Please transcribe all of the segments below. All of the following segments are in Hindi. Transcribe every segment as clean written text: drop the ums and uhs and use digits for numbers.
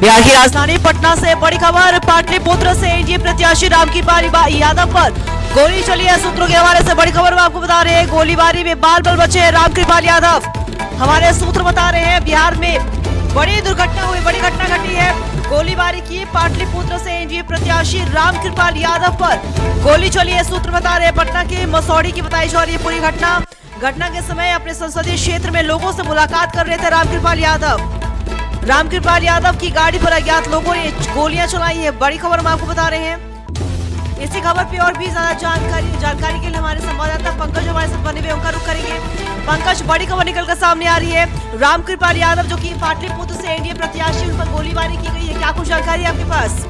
बिहार की राजधानी पटना से बड़ी खबर। पाटलिपुत्र से एनडीए प्रत्याशी रामकृपाल यादव पर गोली चली है। सूत्रों के हवाले से बड़ी खबर हम आपको बता रहे हैं। गोलीबारी में बाल बाल बचे रामकृपाल यादव। हमारे सूत्र बता रहे हैं बिहार में बड़ी दुर्घटना हुई, बड़ी घटना घटी है। गोलीबारी की पाटलिपुत्र से एनडीए प्रत्याशी रामकृपाल यादव पर गोली चली है। सूत्र बता रहे हैं पटना के मसौड़ी की बताई जा रही है पूरी घटना के समय अपने संसदीय क्षेत्र में लोगों से मुलाकात कर रहे थे रामकृपाल यादव की गाड़ी पर अज्ञात लोगों ने गोलियां चलाई है। बड़ी खबर हम आपको बता रहे हैं। इसी खबर पे और भी ज्यादा जानकारी के लिए हमारे संवाददाता पंकज हमारे साथ बने हुए, उनका रुख करेंगे। पंकज, बड़ी खबर निकलकर सामने आ रही है। रामकृपाल यादव जो कि पाटलिपुत्र से एनडीए प्रत्याशी, उन पर गोलीबारी की गई है। क्या कुछ जानकारी है आपके पास?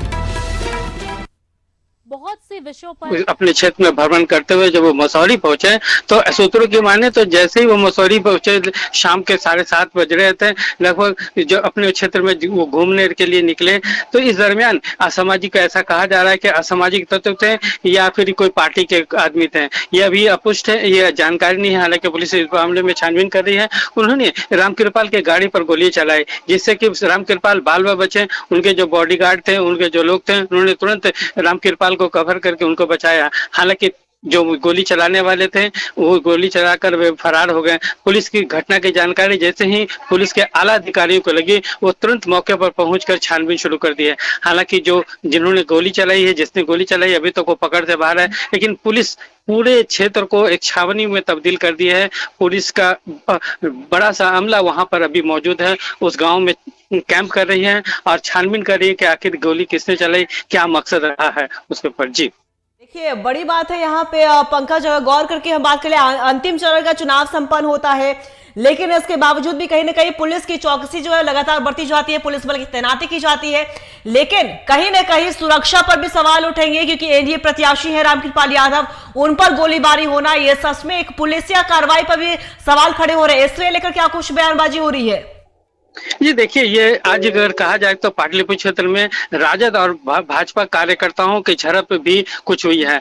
बहुत से विषयों पर अपने क्षेत्र में भ्रमण करते हुए जब वो मसौरी पहुंचे तो सूत्रों की माने तो जैसे ही वो मसौरी पहुंचे शाम के 7:30 बज रहे थे लगभग, जो अपने क्षेत्र में वो घूमने के लिए निकले तो इस दरमियान असामाजिक, ऐसा कहा जा रहा है कि असामाजिक तत्व थे या फिर कोई पार्टी के आदमी थे, यह अभी अपुष्ट है, यह जानकारी नहीं है। हालांकि पुलिस इस मामले में छानबीन कर रही है। उन्होंने रामकृपाल के गाड़ी पर गोली चलाई जिससे कि रामकृपाल बाल बचे। उनके जो बॉडीगार्ड थे, उनके जो लोग थे, उन्होंने तुरंत रामकृपाल को कवर करके उनको बचाया। हालांकि जो गोली चलाने वाले थे वो गोली चलाकर वे फरार हो गए। पुलिस की घटना की जानकारी जैसे ही पुलिस के आला अधिकारियों को लगी वो तुरंत मौके पर पहुंचकर छानबीन शुरू कर दी है। हालांकि जिन्होंने गोली चलाई है, जिसने गोली चलाई अभी तक वो पकड़ से बाहर है, लेकिन पुलिस पूरे क्षेत्र को एक छावनी में तब्दील कर दिया है। पुलिस का बड़ा सा अमला वहां पर अभी मौजूद है, उस गांव में कैंप कर रही है और छानबीन कर रही है कि आखिर गोली किसने चलाई, क्या मकसद रहा है उसके ऊपर। जी देखिए, बड़ी बात है यहाँ पे पंकज, गौर करके हम बात करें, अंतिम चरण का चुनाव संपन्न होता है, लेकिन इसके बावजूद भी कहीं ना कहीं पुलिस की चौकसी जो है लगातार बढ़ती जाती है, पुलिस बल की तैनाती की जाती है, लेकिन कहीं ना कहीं सुरक्षा पर भी सवाल उठेंगे क्योंकि एनडीए प्रत्याशी है रामकृपाल यादव, उन पर गोलीबारी होना ये सच में एक पुलिसिया कार्रवाई पर भी सवाल खड़े हो रहे हैं। इससे लेकर क्या कुछ बयानबाजी हो रही है? ये देखिए, ये आज अगर कहा जाए तो पाटलिपुत्र क्षेत्र में राजद और भाजपा कार्यकर्ताओं की झड़प भी कुछ हुई है।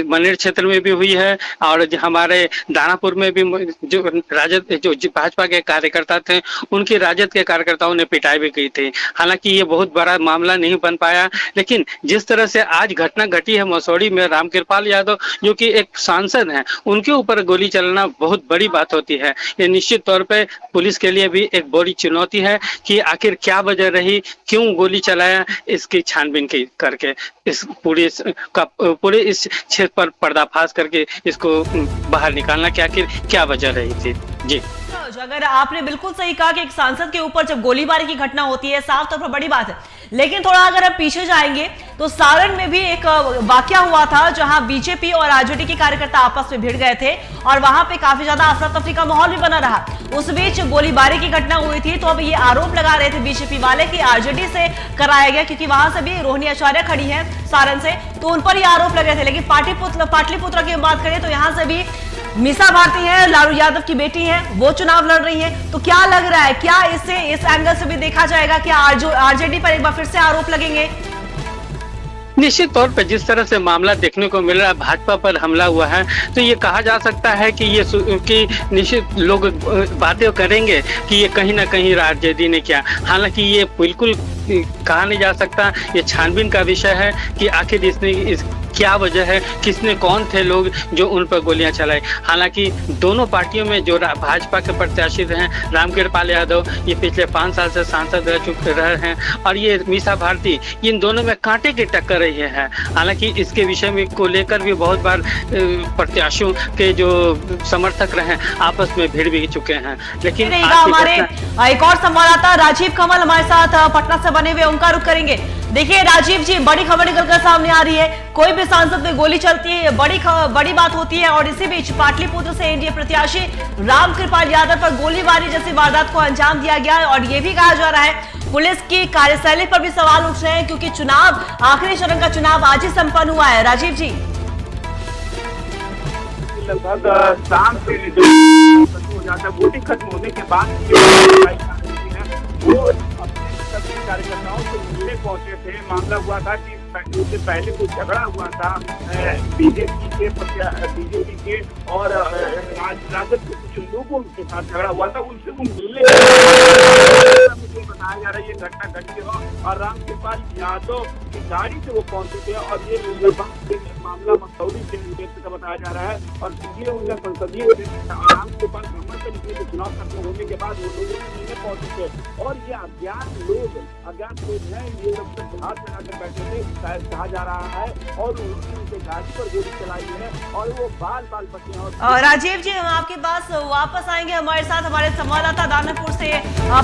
मनेर क्षेत्र में भी हुई है और हमारे दानापुर में भी जो राजद जो भाजपा के कार्यकर्ता थे उनकी राजद के कार्यकर्ताओं ने पिटाई भी की थी। हालांकि ये बहुत बड़ा मामला नहीं बन पाया, लेकिन जिस तरह से आज घटना घटी है मसौड़ी में, रामकृपाल यादव जो कि एक सांसद हैं, उनके ऊपर गोली चलना बहुत बड़ी बात होती है। ये निश्चित तौर पर पुलिस के लिए भी एक बड़ी चुनौती है कि आखिर क्या वजह रही, क्यों गोली चलाया, इसकी छानबीन करके इस पूरे इस क्षेत्र पर पर्दाफाश करके इसको बाहर निकालना कि आखिर क्या वजह रही थी। जी, अगर आपने बिल्कुल सही कहा कि एक सांसद के ऊपर जब गोलीबारी की घटना होती है, साफ तौर पर बड़ी बात है, लेकिन थोड़ा अगर आप पीछे जाएंगे तो सारण में भी एक वाकया हुआ था जहां बीजेपी और आरजेडी के कार्यकर्ता आपस में भिड़ गए थे और वहां पे काफी ज्यादा अफरा तफरी का माहौल भी बना रहा। उस बीच गोलीबारी की घटना हुई थी, तो अब ये आरोप लगा रहे थे बीजेपी वाले कि आरजेडी से कराया गया, क्योंकि वहां से भी रोहिणी आचार्य खड़ी है सारण से, तो उन पर ये आरोप लगे थे। लेकिन पाटलिपुत्र की बात करें तो यहाँ से भी मीसा भारती है, लालू यादव की बेटी है, वो चुनाव लड़ रही है। तो क्या लग रहा है, क्या इसे इस एंगल से भी देखा जाएगा कि आरजेडी पर एक बार फिर से आरोप लगेंगे? निश्चित तौर पर जिस तरह से मामला देखने को मिल रहा है, भाजपा पर हमला हुआ है, तो ये कहा जा सकता है कि निश्चित लोग बातें करेंगे कि ये कहीं ना कहीं आरजेडी ने किया। हालांकि ये बिल्कुल कहा नहीं जा सकता, ये छानबीन का विषय है कि आखिर इसने क्या वजह है, किसने, कौन थे लोग जो उन पर गोलियां चलाई। हालांकि दोनों पार्टियों में जो भाजपा के प्रत्याशी हैं रामकृपाल यादव, ये पिछले 5 साल से सांसद रहे हैं, और ये मीसा भारती, इन दोनों में कांटे की टक्कर रही है। हालांकि इसके विषय में को लेकर भी बहुत बार प्रत्याशियों के जो समर्थक रहे आपस में भिड़ भी चुके हैं। लेकिन हमारे एक और संवाददाता राजीव कमल हमारे साथ पटना से बने हुए, उनका रुख करेंगे। देखिए राजीव जी, बड़ी खबर निकलकर सामने आ रही है, कोई भी सांसद में गोली चलती है, बड़ी बात होती है, और इसी बीच पाटलिपुत्र से एनडीए प्रत्याशी रामकृपाल यादव पर गोलीबारी जैसी वारदात को अंजाम दिया गया है। और यह भी कहा जा रहा है पुलिस की कार्यशैली पर भी सवाल उठ रहे हैं, क्योंकि चुनाव, आखिरी चरण का चुनाव आज ही संपन्न हुआ है। राजीव जी, लगभग शाम से जो हो जाता है, वोटिंग खत्म होने के बाद वो अपने सभी कार्यकर्ताओं से मिलने पहुंचे थे। मामला हुआ था कि उससे पहले कुछ झगड़ा हुआ था बीजेपी के और राजद के कुछ लोगों के साथ झगड़ा हुआ था, उनसे वो मिलने बताया जा रहा है ये घटना घटी हो और रामकृपाल यादव की गाड़ी से वो पहुंचे थे और ये मामला मसौरी क्षेत्र का बताया जा रहा है। और ये उनका संसदीय रामकृपाल भ्रमण से निकले थे, चुनाव खत्म होने के बाद वो लोगों ने मिलने पहुंचे थे और ये अज्ञात लोग हैं, ये लोग हाथ लगाकर बैठे थे कहा जा रहा है और उन्होंने उनके गाड़ी पर गोली चलाई है और वो बाल बचे हैं। और राजीव जी, हम आपके पास वापस आएंगे, हमारे साथ हमारे संवाददाता दानापुर से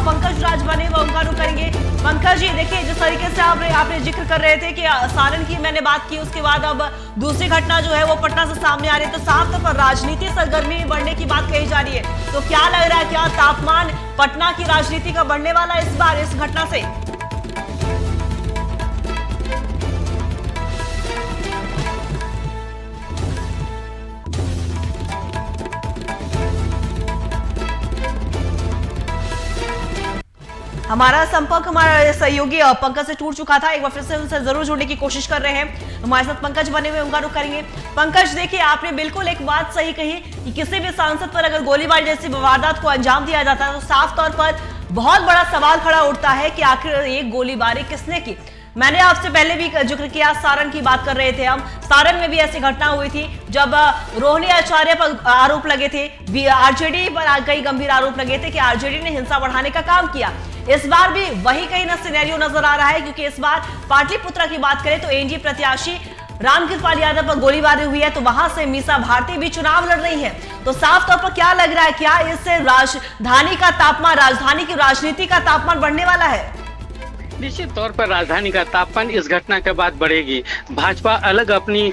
पंकज राज बने वो उनका रुख करेंगे। पंकज जी, देखिए जिस तरीके से आपने जिक्र कर रहे थे कि सारण की मैंने बात की, उसके बाद अब दूसरी घटना जो है वो पटना से सामने आ रही है, तो साफ तौर पर राजनीति सरगर्मी बढ़ने की बात कही जा रही है। तो क्या लग रहा है, क्या तापमान पटना की राजनीति का बढ़ने वाला है इस बार इस घटना से? हमारा संपर्क हमारे सहयोगी पंकज से टूट चुका था, एक बार फिर से उनसे जरूर जुड़ने की कोशिश कर रहे हैं। हमारे साथ पंकज बने हुए, उनका रुख करेंगे। पंकज, देखिए आपने बिल्कुल एक बात सही कही कि किसी भी सांसद पर अगर गोलीबारी जैसी वारदात को अंजाम दिया जाता है तो साफ तौर पर बहुत बड़ा सवाल खड़ा उठता है कि आखिर ये गोलीबारी किसने की। मैंने आपसे पहले भी जिक्र किया, सारण की बात कर रहे थे हम, सारण में भी ऐसी घटना हुई थी जब रोहिणी आचार्य पर आरोप लगे थे, आरजेडी पर कई गंभीर आरोप लगे थे कि आरजेडी ने हिंसा बढ़ाने का काम किया। इस बार भी वही कहीं ना सिनेरियो नजर आ रहा है, क्योंकि इस बार पाटलिपुत्रा की बात करें तो एनडीए प्रत्याशी रामकृपाल यादव पर गोलीबारी हुई है, तो वहां से मीसा भारती भी चुनाव लड़ रही है। तो साफ तौर पर क्या लग रहा है, क्या इससे राजधानी का तापमान, राजधानी की राजनीति का तापमान बढ़ने वाला है? निश्चित तौर पर राजधानी का तापमान इस घटना के बाद बढ़ेगी। भाजपा अलग अपनी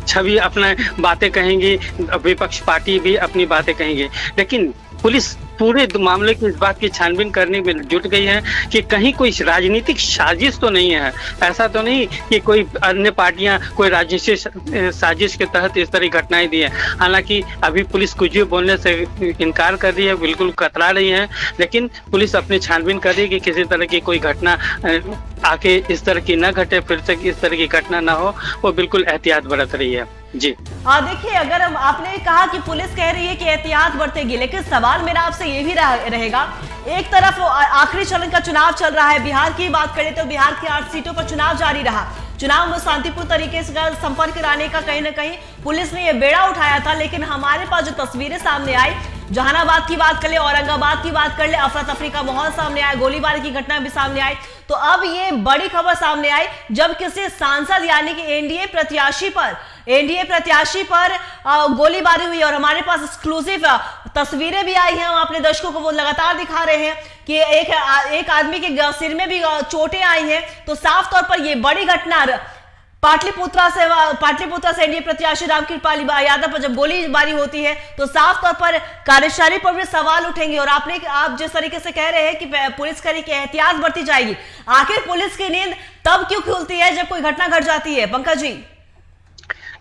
छवि, अपना बातें कहेंगी, विपक्ष पार्टी भी अपनी बातें कहेंगी, लेकिन पुलिस पूरे मामले की इस बात की छानबीन करने में जुट गई है कि कहीं कोई राजनीतिक साजिश तो नहीं है। ऐसा तो नहीं कि कोई अन्य पार्टियां कोई राजनीतिक साजिश के तहत इस तरह घटनाएं दी है। हालांकि अभी पुलिस कुछ भी बोलने से इनकार कर रही है, बिल्कुल कतरा रही है, लेकिन पुलिस अपनी छानबीन कर रही है कि किसी तरह की कोई घटना आके इस तरह की न घटे, फिर से इस तरह की घटना ना हो, वो बिल्कुल एहतियात बरत रही है। जी देखिए, अगर आपने कहा कि पुलिस कह रही है कि एहतियात बरतेगी, लेकिन सवाल मेरा आपसे ये भी रहेगा, एक तरफ आखिरी चरण का चुनाव चल रहा है, बिहार की बात करें तो बिहार की 8 सीटों पर चुनाव जारी रहा, चुनाव में शांतिपूर्ण तरीके से संपर्क कराने का कहीं ना कहीं पुलिस ने यह बेड़ा उठाया था, लेकिन हमारे पास जो तस्वीरें सामने आई, जहानाबाद की बात कर ले, औरंगाबाद की बात कर ले, अफरा तफरी का माहौल सामने आया, गोलीबारी की घटना भी सामने आई, तो अब ये बड़ी खबर सामने आई जब किसी सांसद यानी कि एनडीए प्रत्याशी पर गोलीबारी हुई। और हमारे पास एक्सक्लूसिव तस्वीरें भी आई हैं, हम अपने दर्शकों को वो लगातार दिखा रहे हैं कि एक आदमी के सिर में भी चोटें आई हैं। तो साफ तौर पर ये बड़ी घटना पाटलिपुत्रा से एनडीए प्रत्याशी रामकृपाल यादव पर जब गोलीबारी होती है तो साफ तौर पर कार्यशैली पर भी सवाल उठेंगे। और आप जिस तरीके से कह रहे हैं कि पुलिस करी की एहतियात बरती जाएगी, आखिर पुलिस की नींद तब क्यों खुलती है जब कोई घटना घट जाती है? पंकज जी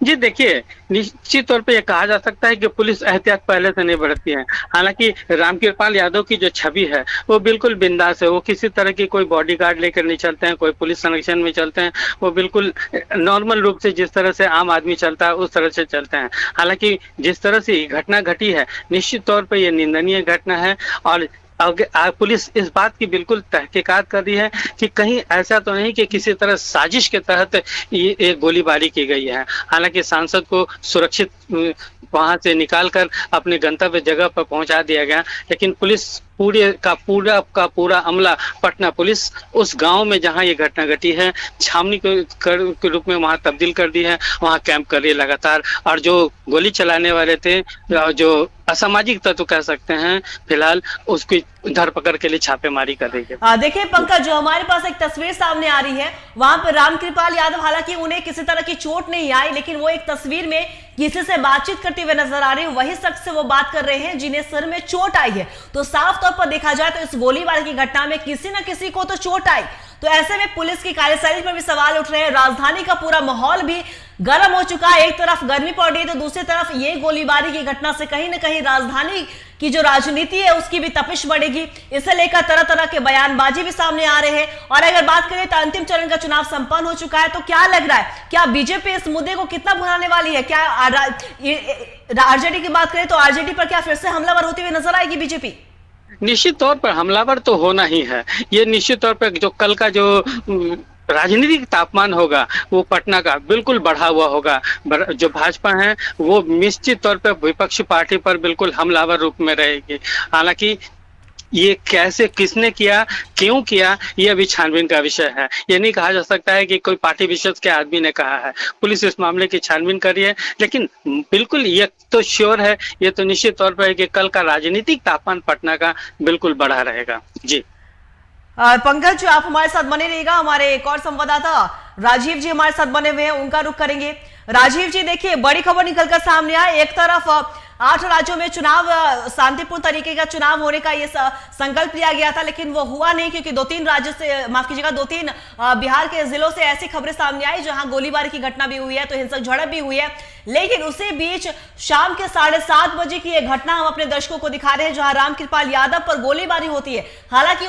जी, देखिए निश्चित तौर पे ये कहा जा सकता है कि पुलिस एहतियात पहले से नहीं बरतती है। हालांकि रामकृपाल यादव की जो छवि है वो बिल्कुल बिंदास है, वो किसी तरह की कोई बॉडीगार्ड लेकर नहीं चलते हैं, कोई पुलिस संरक्षण में चलते हैं, वो बिल्कुल नॉर्मल रूप से जिस तरह से आम आदमी चलता है उस तरह से चलते हैं। हालांकि जिस तरह से घटना घटी है, निश्चित तौर पर यह निंदनीय घटना है और पुलिस इस बात की बिल्कुल तहकीकात कर रही है कि कहीं ऐसा तो नहीं कि किसी तरह साजिश के तहत ये गोलीबारी की गई है। हालांकि सांसद को सुरक्षित वहां से निकालकर अपने गंतव्य जगह पर पहुंचा दिया गया, लेकिन पुलिस पूरा अमला पटना पुलिस उस गांव में जहां ये घटना घटी है छावनी के रूप में वहां तब्दील कर दी है, वहां कैंप कर रही है लगातार। और जो गोली चलाने वाले थे, जो असामाजिक तत्व कह सकते हैं, फिलहाल उसकी धरपकड़ के लिए छापेमारी कर रही है। देखिए पंकज, जो हमारे पास एक तस्वीर सामने आ रही है, वहां पर रामकृपाल यादव, हालांकि उन्हें किसी तरह की चोट नहीं आई, लेकिन वो एक तस्वीर में किसी से बातचीत करते हुए नजर आ रही है, वही शख्स से वो बात कर रहे हैं जिन्हें सिर में चोट आई है। तो साफ तौर पर देखा जाए तो इस गोलीबारी की घटना में किसी न किसी को तो चोट आई। तो ऐसे में पुलिस की कार्यशैली पर भी सवाल उठ रहे हैं, राजधानी का पूरा माहौल भी गर्म हो चुका है, एक तरफ गर्मी पड़ रही है तो दूसरी तरफ ये गोलीबारी की घटना से कहीं ना कहीं राजधानी की जो राजनीति है उसकी भी तपिश बढ़ेगी। इसे लेकर तरह तरह के बयानबाजी भी सामने आ रहे हैं। और अगर बात करें तो अंतिम चरण का चुनाव संपन्न हो चुका है, तो क्या लग रहा है, क्या बीजेपी इस मुद्दे को कितना भुनाने वाली है? क्या आरजेडी की बात करें तो आरजेडी पर क्या फिर से हमलावर होती हुई नजर आएगी बीजेपी? निश्चित तौर पर हमलावर तो होना ही है। ये निश्चित तौर पर जो कल का जो राजनीतिक तापमान होगा वो पटना का बिल्कुल बढ़ा हुआ होगा। जो भाजपा है वो निश्चित तौर पर विपक्षी पार्टी पर बिल्कुल हमलावर रूप में रहेगी। हालांकि ये कैसे, किसने किया, क्यों किया, ये अभी छानबीन का विषय है। ये नहीं कहा जा सकता है कि कोई पार्टी विशेष के आदमी ने कहा है। पुलिस इस मामले की छानबीन कर रही है, लेकिन बिल्कुल ये तो श्योर है, ये तो निश्चित तौर पर है कि कल का राजनीतिक तापमान पटना का बिल्कुल बढ़ा रहेगा। जी पंकज जी, आप हमारे साथ बने रहिएगा। हमारे एक और संवाददाता राजीव जी हमारे साथ बने हुए हैं, उनका रुख करेंगे। राजीव जी, देखिए बड़ी खबर निकलकर सामने आई। एक तरफ 8 राज्यों में चुनाव, शांतिपूर्ण तरीके का चुनाव होने का ये संकल्प लिया गया था, लेकिन वो हुआ नहीं, क्योंकि 2-3 राज्यों से, माफ कीजिएगा, 2-3 बिहार के जिलों से ऐसी खबरें सामने आई जहां गोलीबारी की घटना भी हुई है, तो हिंसक झड़प भी हुई है। लेकिन उसी बीच शाम के 7:30 बजे की यह घटना हम अपने दर्शकों को दिखा रहे हैं, जहां रामकृपाल यादव पर गोलीबारी होती है। हालांकि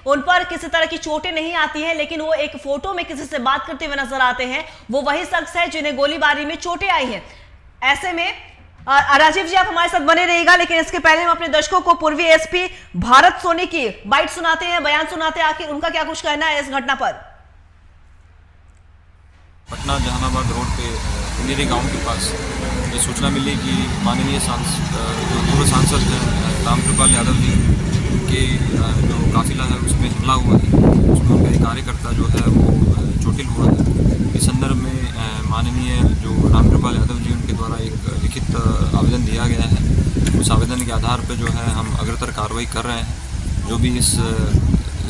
उन पर किसी तरह की चोटें नहीं आती हैं, लेकिन वो एक फोटो में किसी से बात करते हुए नजर आते हैं। वो वही शख्स है जिन्हें गोलीबारी में चोटें आई हैं। ऐसे में राजीव जी, आप हमारे साथ बने रहिएगा, लेकिन इसके पहले हम अपने दर्शकों को पूर्वी एसपी भारत सोनी की बाइट सुनाते हैं, बयान सुनाते हैं, आखिर उनका क्या कुछ कहना है इस घटना पर। पटना जहानाबाद रोड पे मेरे गांव के पास ये सूचना मिली कि माननीय जो पूर्व सांसद हैं रामकृपाल यादव जी के जो काफिला है उसमें हमला हुआ है, उसमें उनका एक कार्यकर्ता जो है वो चोटिल हुआ है। इस संदर्भ में माननीय जो रामकृपाल यादव जी उनके द्वारा एक लिखित आवेदन दिया गया है। उस आवेदन के आधार पर जो है हम अग्रतर कार्रवाई कर रहे हैं। जो भी इस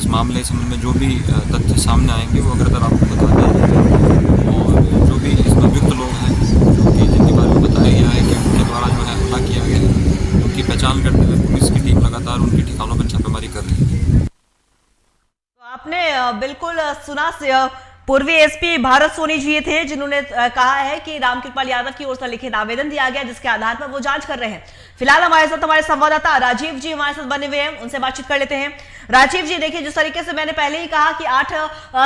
मामले संबंध में जो भी तथ्य सामने आएंगे वो अग्रतर आपको बता देंगे। और जो भी इसमें अभियुक्त लोग हैं, जो कि जिनके बारे में बताया गया है कि उनके द्वारा जो है हमला किया गया है, उनकी पहचान करते हुए पुलिस की टीम लगातार उनके ठिकानों पर छापेमारी कर रही है। तो आपने बिल्कुल सुना, पूर्वी एसपी भारत सोनी जी थे जिन्होंने कहा है कि रामकृपाल यादव की ओर से लिखित आवेदन दिया गया, जिसके आधार पर वो जांच कर रहे हैं। फिलहाल हमारे साथ हमारे संवाददाता राजीव जी हमारे साथ बने हुए हैं, उनसे बातचीत कर लेते हैं। राजीव जी, देखिए जिस तरीके से मैंने पहले ही कहा कि 8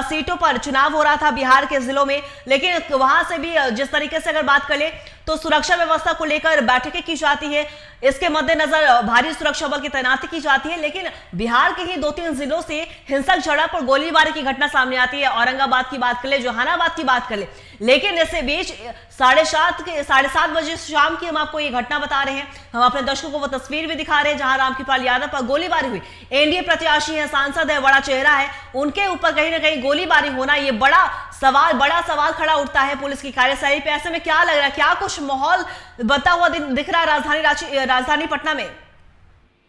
सीटों पर चुनाव हो रहा था बिहार के जिलों में, लेकिन वहां से भी जिस तरीके से अगर बात कर ले तो सुरक्षा व्यवस्था को लेकर बैठकें की जाती है, इसके मद्देनजर भारी सुरक्षा बल की तैनाती की जाती है। लेकिन बिहार के ही 2-3 जिलों से हिंसक झड़प और गोलीबारी की घटना सामने आती है। औरंगाबाद की बात कर ले, जहानाबाद की बात कर ले, लेकिन इसके बीच 7:30 बजे शाम की हम आपको ये घटना बता रहे हैं। हम अपने दर्शकों को वो तस्वीर भी दिखा रहे हैं जहां रामकृपाल यादव पर गोलीबारी हुई। एनडीए प्रत्याशी है, सांसद है, बड़ा चेहरा है, उनके ऊपर कहीं ना कहीं गोलीबारी होना, ये बड़ा सवाल खड़ा उठता है पुलिस की कार्यशैली पे। ऐसे में क्या लग रहा है, क्या कुछ माहौल बनता हुआ दिख रहा है राजधानी पटना में?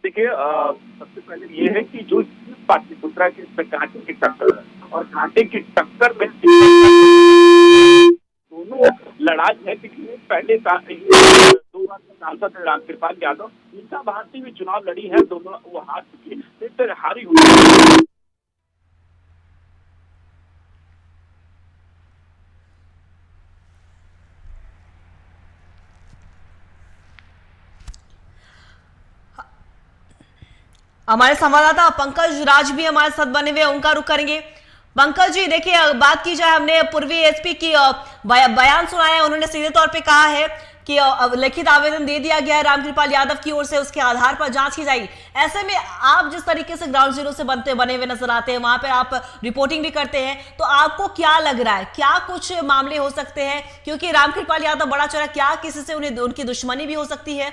देखिए, सबसे पहले ये है कि जो पाटलिपुत्रा की कांटे की टक्कर और कांटे की टक्कर में दोनों लड़ाई है। देखिए, पहले 2 बार सांसद रामकृपाल यादव मीसा भारती भी चुनाव लड़ी है, दोनों वो हार चुकी है, फिर हारी हुई। हमारे संवाददाता पंकज राज भी हमारे साथ बने हुए, उनका रुख करेंगे। पंकज जी, देखिए बात की जाए, हमने पूर्वी एसपी की बयान सुनाया है। उन्होंने सीधे तौर पे कहा है कि लिखित आवेदन दे दिया गया है रामकृपाल यादव की ओर से, उसके आधार पर जांच की जाएगी। ऐसे में आप जिस तरीके से ग्राउंड जीरो से बने हुए नजर आते हैं, वहां पर आप रिपोर्टिंग भी करते हैं, तो आपको क्या लग रहा है, क्या कुछ मामले हो सकते हैं? क्योंकि रामकृपाल यादव बड़ा चेहरा, क्या किसी से उनकी दुश्मनी भी हो सकती है?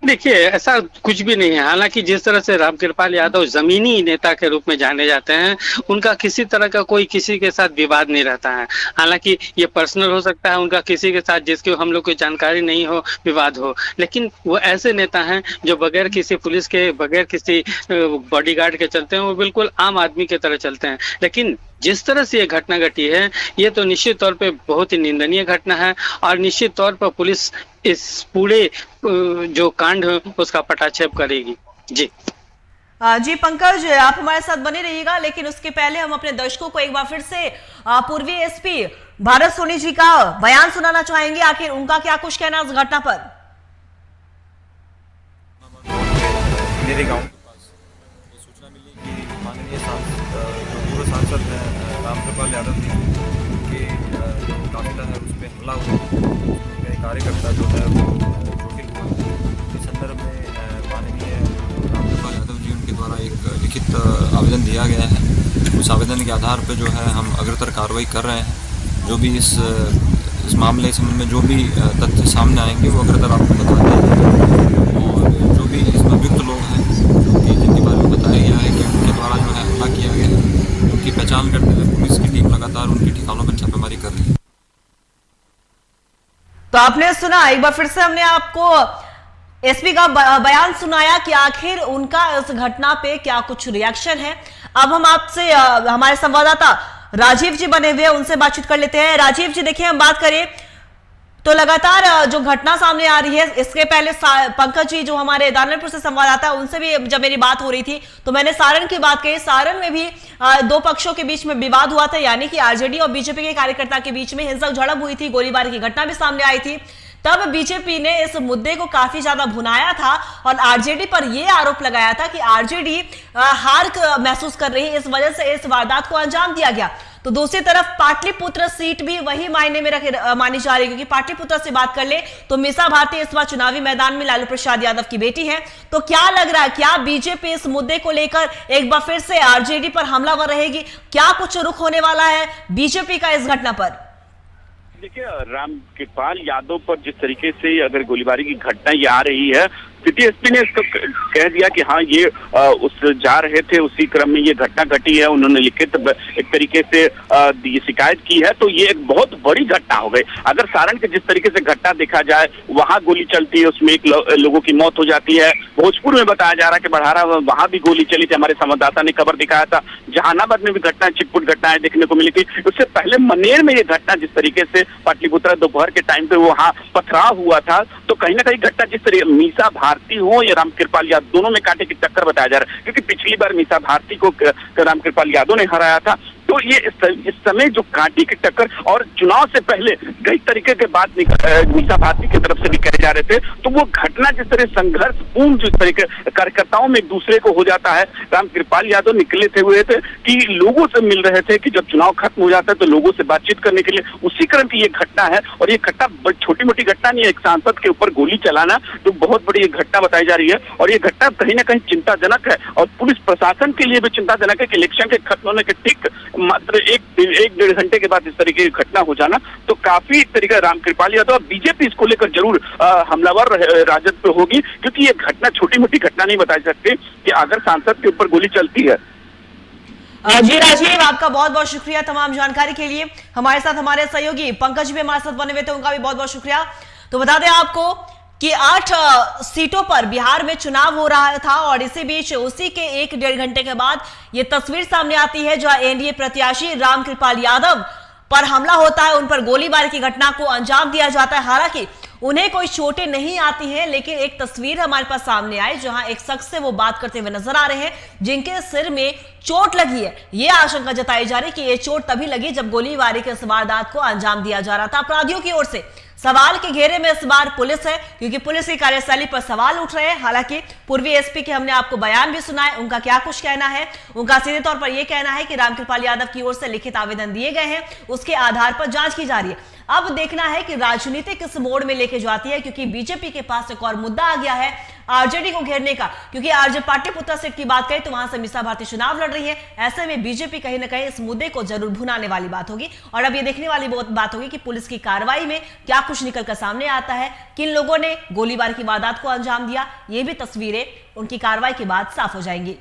देखिए, ऐसा कुछ भी नहीं है। हालांकि जिस तरह से रामकृपाल यादव जमीनी नेता के रूप में जाने जाते हैं, उनका किसी तरह का कोई किसी के साथ विवाद नहीं रहता है। हालांकि ये पर्सनल हो सकता है, उनका किसी के साथ जिसकी हम लोग को जानकारी नहीं हो, विवाद हो, लेकिन वो ऐसे नेता हैं जो बगैर किसी पुलिस के, बगैर किसी बॉडीगार्ड के चलते हैं। वो बिल्कुल आम आदमी की तरह चलते हैं। लेकिन जिस तरह से ये घटना घटी है, ये तो निश्चित तौर पे बहुत ही निंदनीय घटना है, और निश्चित तौर पर पुलिस इस पूरे जो कांड है उसका पटाक्षेप करेगी। जी जी पंकज, आप हमारे साथ बने रहिएगा, लेकिन उसके पहले हम अपने दर्शकों को एक बार फिर से पूर्वी एसपी भारत सोनी जी का बयान सुनाना चाहेंगे। आखिर उनका क्या कुछ कहना इस घटना पर? मेरे गांव के पास ये सूचना मिली कि माननीय जो पूर्व सांसद हैं रामकृपाल यादव जी के जो काफिला है उस पर हमला हुआ, उसमें कार्यकर्ता जो है वो चोटिल हुआ। इस संदर्भ में माननीय के द्वारा एक लिखित आवेदन दिया गया है। उस आवेदन के आधार पर जो है हम अग्रतर कार्रवाई कर रहे हैं। जो भी इस मामले संबंध में जो भी तथ्य सामने आएंगे वो अग्रतर आपको बता देंगे। और जो भी इसमें अभियुक्त लोग हैं जिनके बारे में बताया गया है कि उनके द्वारा जो है हमला किया गया है, उनकी पहचान करते हुए पुलिस की टीम लगातार उनके ठिकानों पर छापेमारी कर रही है। तो आपने सुना, एक बार फिर से हमने आपको एसपी का बयान सुनाया कि आखिर उनका इस घटना पे क्या कुछ रिएक्शन है। अब हम आपसे हमारे संवाददाता राजीव जी बने हुए, उनसे बातचीत कर लेते हैं। राजीव जी, देखिए, हम बात करें तो लगातार जो घटना सामने आ रही है, इसके पहले पंकज जी जो हमारे दानापुर से संवाददाता, उनसे भी जब मेरी बात हो रही थी तो मैंने सारण की बात कही। सारण में भी दो पक्षों के बीच में विवाद हुआ था, यानी कि आरजेडी और बीजेपी के कार्यकर्ता के बीच में हिंसक झड़प हुई थी, गोलीबारी की घटना भी सामने आई थी। तब बीजेपी ने इस मुद्दे को काफी ज्यादा भुनाया था और आरजेडी पर यह आरोप लगाया था कि आरजेडी हार महसूस कर रही है, इस वजह से इस वारदात को अंजाम दिया गया। तो दूसरी तरफ पाटलिपुत्र सीट भी वही मायने में मानी जा रही है, क्योंकि पाटलिपुत्र से बात कर ले तो मीसा भारती इस बार चुनावी मैदान में लालू प्रसाद यादव की बेटी है। तो क्या लग रहा है, क्या बीजेपी इस मुद्दे को लेकर एक बार फिर से आरजेडी पर हमलावर रहेगी? क्या कुछ रुख होने वाला है बीजेपी का इस घटना पर? देखिए, रामकृपाल यादव पर जिस तरीके से अगर गोलीबारी की घटना ये आ रही है, सिटी एसपी ने इसको कह दिया कि हाँ ये उस जा रहे थे, उसी क्रम में ये घटना घटी है। उन्होंने लिखित एक तरीके से ये शिकायत की है, तो ये एक बहुत बड़ी घटना हो गई। अगर सारण के जिस तरीके से घटना देखा जाए, वहां गोली चलती है, उसमें एक लोगों की मौत हो जाती है। भोजपुर में बताया जा रहा है कि बढ़ारा वहां भी गोली चली थी, हमारे संवाददाता ने खबर दिखाया था। जहानाबाद में भी घटना, छिटपुट घटनाएं देखने को मिली थी। उससे पहले मनेर में ये घटना जिस तरीके से पाटलिपुत्र दोपहर के टाइम पे वहां पथराव हुआ था, तो कहीं ना कहीं घटना जिस तरीके मीसा भारती हो या रामकृपाल यादव, दोनों में कांटे की टक्कर बताया जा रहा है, क्योंकि पिछली बार मीसा भारती को रामकृपाल यादव ने हराया था। तो ये इस समय जो कांटे की टक्कर, और चुनाव से पहले कई तरीके के बात मीसा भारती की तरफ से भी कहे जा रहे थे, तो वो घटना जिस तरह संघर्षपूर्ण जिस तरीके कार्यकर्ताओं में एक दूसरे को हो जाता है। रामकृपाल यादव निकले हुए थे कि लोगों से मिल रहे थे कि जब चुनाव खत्म हो जाता है तो लोगों से बातचीत करने के लिए, उसी क्रम की ये घटना है। और ये घटना छोटी मोटी घटना नहीं है, एक सांसद के ऊपर गोली चलाना तो बहुत बड़ी घटना बताई जा रही है। और ये घटना कहीं ना कहीं चिंताजनक है, और पुलिस प्रशासन के लिए भी चिंताजनक है कि इलेक्शन के खत्म होने के ठीक मात्र एक डेढ़ घंटे के बाद इस तरीके की घटना हो जाना, तो काफी तरीका रामकृपाल यादव, बीजेपी इसको लेकर जरूर हमलावर राजद पे होगी, क्योंकि ये घटना छोटी मोटी घटना नहीं बता सकते कि अगर सांसद के ऊपर गोली चलती है। जी राजीव, आपका बहुत बहुत शुक्रिया तमाम जानकारी के लिए। हमारे साथ हमारे सहयोगी पंकज भी हमारे साथ बने हुए थे, उनका भी बहुत बहुत शुक्रिया। तो बता दें आपको कि 8 सीटों पर बिहार में चुनाव हो रहा था, और इसी बीच उसी के 1-1.5 घंटे के बाद ये तस्वीर सामने आती है जहां एनडीए प्रत्याशी रामकृपाल यादव पर हमला होता है, उन पर गोलीबारी की घटना को अंजाम दिया जाता है। हालांकि उन्हें कोई चोटें नहीं आती हैं, लेकिन एक तस्वीर हमारे पास सामने आई जहां एक शख्स से वो बात करते हुए नजर आ रहे हैं जिनके सिर में चोट लगी है। ये आशंका जताई जा रही है कि ये चोट तभी लगी जब गोलीबारी के इस वारदात को अंजाम दिया जा रहा था अपराधियों की ओर से। सवाल के घेरे में इस बार पुलिस है, क्योंकि पुलिस की कार्यशैली पर सवाल उठ रहे हैं। हालांकि पूर्वी एसपी के हमने आपको बयान भी सुना है, उनका क्या कुछ कहना है। उनका सीधे तौर पर यह कहना है कि रामकृपाल यादव की ओर से लिखित आवेदन दिए गए हैं, उसके आधार पर जांच की जा रही है। अब देखना है कि राजनीति किस मोड़ में लेके जाती है, क्योंकि बीजेपी के पास एक और मुद्दा आ गया है आरजेडी को घेरने का, क्योंकि आरजेडी पाटलिपुत्र सीट की बात करें तो वहां से मीसा भारती चुनाव लड़ रही है। ऐसे में बीजेपी कहीं ना कहीं इस मुद्दे को जरूर भुनाने वाली बात होगी, और अब ये देखने वाली बात होगी कि पुलिस की कार्रवाई में क्या कुछ निकलकर सामने आता है, किन लोगों ने गोलीबारी की वारदात को अंजाम दिया। ये भी तस्वीरें उनकी कार्रवाई के बाद साफ हो जाएंगी।